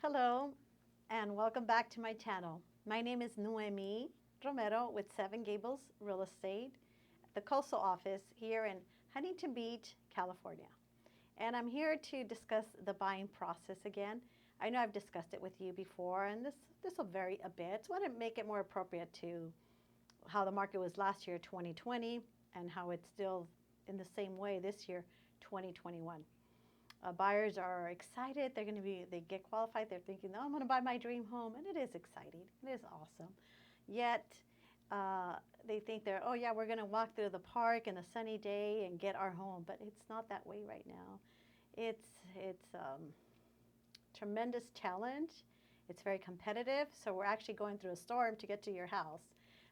Hello and welcome back to my channel. My name is Noemi Romero with 7 Gables Real Estate, the coastal office here in Huntington Beach, California. And I'm here to discuss the buying process again. I know I've discussed it with you before, and this will vary a bit. So I want to make it more appropriate to how the market was last year, 2020, and how it's still in the same way this year, 2021. Buyers are excited. They get qualified. They're thinking, oh, I'm going to buy my dream home. And it is exciting. It is awesome. Yet, they think oh yeah, we're going to walk through the park in a sunny day and get our home. But it's not that way right now. It's tremendous challenge. It's very competitive. So we're actually going through a storm to get to your house.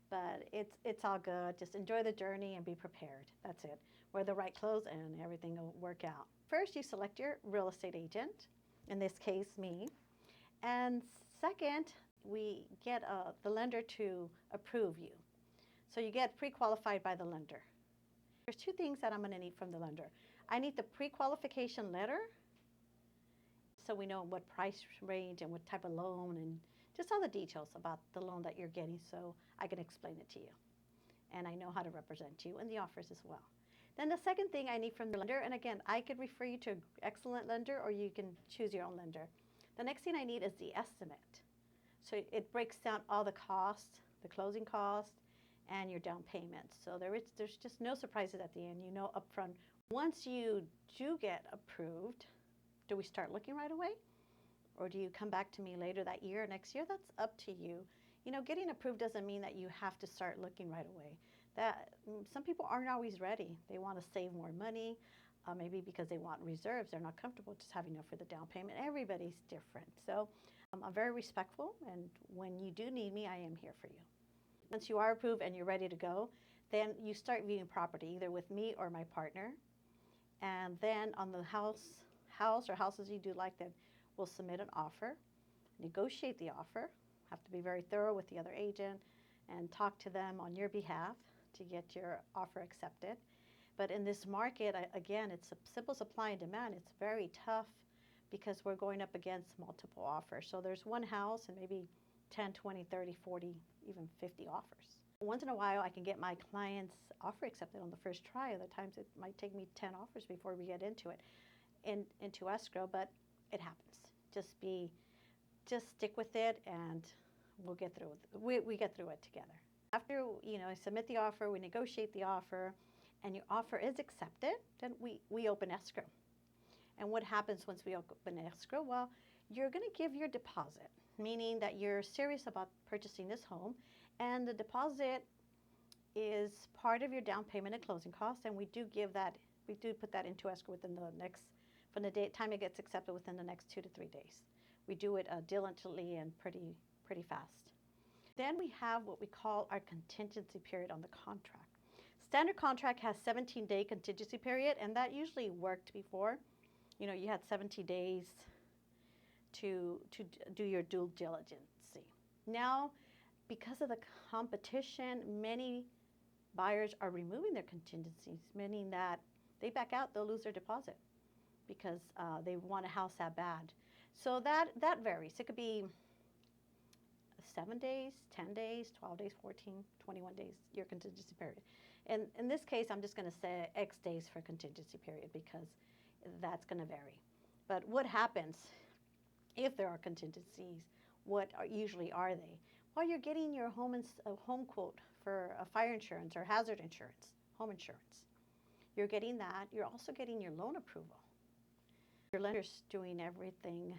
But it's all good. Just enjoy the journey and be prepared. That's it. Wear the right clothes and everything will work out. First, you select your real estate agent, in this case, me. And second, we get the lender to approve you. So you get pre-qualified by the lender. There's 2 things that I'm going to need from the lender. I need the pre-qualification letter, so we know what price range and what type of loan and just all the details about the loan that you're getting so I can explain it to you. And I know how to represent you in the offers as well. Then the second thing I need from the lender, and again, I could refer you to an excellent lender or you can choose your own lender. The next thing I need is the estimate. So it breaks down all the costs, the closing costs, and your down payment. So there's just no surprises at the end. You know upfront. Once you do get approved, do we start looking right away? Or do you come back to me later that year or next year? That's up to you. You know, getting approved doesn't mean that you have to start looking right away. Some people aren't always ready. They want to save more money, maybe because they want reserves. They're not comfortable just having enough for the down payment. Everybody's different. So I'm very respectful, and when you do need me, I am here for you. Once you are approved and you're ready to go, then you start viewing property, either with me or my partner. And then on the house or houses you do like, that we'll submit an offer, negotiate the offer, have to be very thorough with the other agent and talk to them on your behalf to get your offer accepted. But in this market, again, it's a simple supply and demand. It's very tough because we're going up against multiple offers. So there's one house and maybe 10, 20, 30, 40, even 50 offers. Once in a while, I can get my client's offer accepted on the first try. Other times, it might take me 10 offers before we get into it, into escrow, but it happens. Just stick with it and we'll get through it. We get through it together. After I submit the offer, we negotiate the offer, and your offer is accepted, then we open escrow. And what happens once we open escrow? Well, you're going to give your deposit, meaning that you're serious about purchasing this home, and the deposit is part of your down payment and closing costs, and we do put that into escrow within the next, from the time it gets accepted, within the next 2 to 3 days. We do it diligently and pretty fast. Then we have what we call our contingency period on the contract. Standard contract has 17-day contingency period, and that usually worked before. You had 70 days to do your due diligence. Now, because of the competition, many buyers are removing their contingencies, meaning that they back out, they'll lose their deposit because they want a house that bad. So that varies. It could be 7 days, 10 days, 12 days, 14, 21 days, your contingency period. And in this case, I'm just going to say X days for contingency period because that's going to vary. But what happens if there are contingencies? Usually are they? Well, you're getting your home quote for a fire insurance or hazard insurance, home insurance. You're getting that. You're also getting your loan approval. Your lender's doing everything,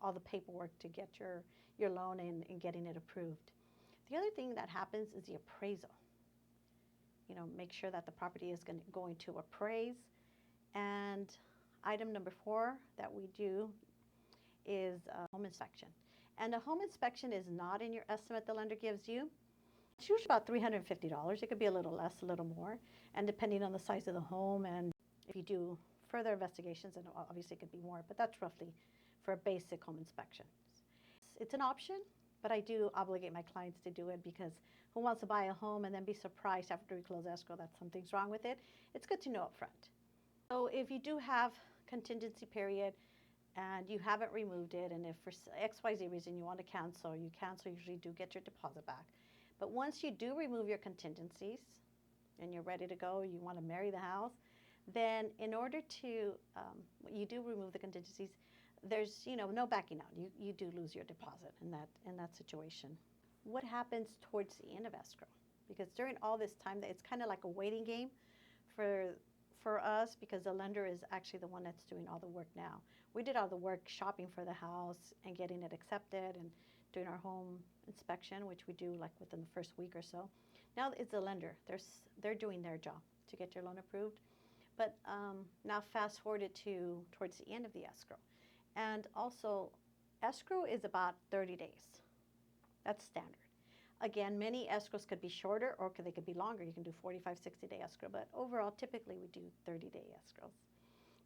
all the paperwork to get your loan and getting it approved. The other thing that happens is the appraisal. Make sure that the property is going to appraise. And item number 4 that we do is a home inspection. And a home inspection is not in your estimate the lender gives you. It's usually about $350. It could be a little less, a little more, and depending on the size of the home, and if you do further investigations, and obviously it could be more, but that's roughly for a basic home inspection. It's an option, but I do obligate my clients to do it because who wants to buy a home and then be surprised after we close escrow that something's wrong with it? It's good to know up front. So if you do have contingency period, and you haven't removed it, and if for XYZ reason you want to cancel, you cancel, usually do get your deposit back. But once you do remove your contingencies and you're ready to go, you want to marry the house, then in order to, you do remove the contingencies, there's, no backing out. You do lose your deposit in that situation. What happens towards the end of escrow? Because during all this time, it's kind of like a waiting game for us, because the lender is actually the one that's doing all the work now. We did all the work shopping for the house and getting it accepted and doing our home inspection, which we do like within the first week or so. Now it's the lender. They're doing their job to get your loan approved. But now fast forward it towards the end of the escrow. And also, escrow is about 30 days. That's standard. Again, many escrows could be shorter or they could be longer. You can do 45, 60-day escrow, but overall, typically we do 30-day escrows.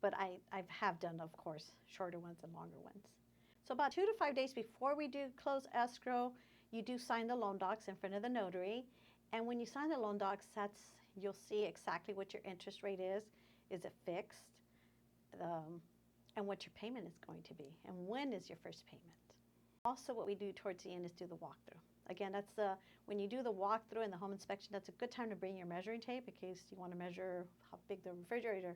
But I have done, of course, shorter ones and longer ones. So about 2 to 5 days before we do close escrow, you do sign the loan docs in front of the notary. And when you sign the loan docs, you'll see exactly what your interest rate is. Is it fixed? And what your payment is going to be. And when is your first payment? Also, what we do towards the end is do the walkthrough. Again, when you do the walkthrough and the home inspection, that's a good time to bring your measuring tape in case you want to measure how big the refrigerator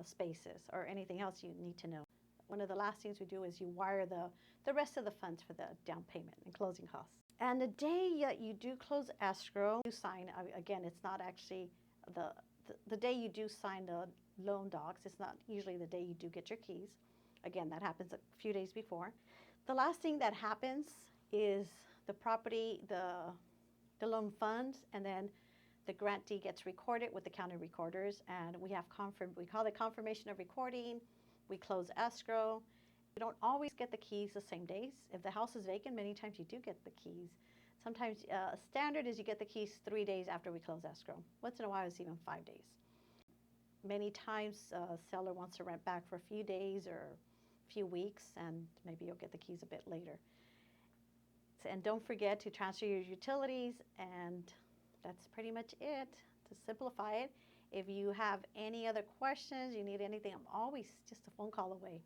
space is or anything else you need to know. One of the last things we do is you wire the rest of the funds for the down payment and closing costs. And the day that you do close escrow, you sign, again, it's not actually the day you do sign the loan docs. It's not usually the day you do get your keys. Again, that happens a few days before. The last thing that happens is the property, the loan funds, and then the grantee gets recorded with the county recorders, and we call it confirmation of recording. We close escrow. We don't always get the keys the same days. If the house is vacant, many times you do get the keys. Sometimes standard is you get the keys 3 days after we close escrow. Once in a while, it's even 5 days. Many times, seller wants to rent back for a few days or a few weeks, and maybe you'll get the keys a bit later. And don't forget to transfer your utilities, and that's pretty much it to simplify it. If you have any other questions, you need anything, I'm always just a phone call away.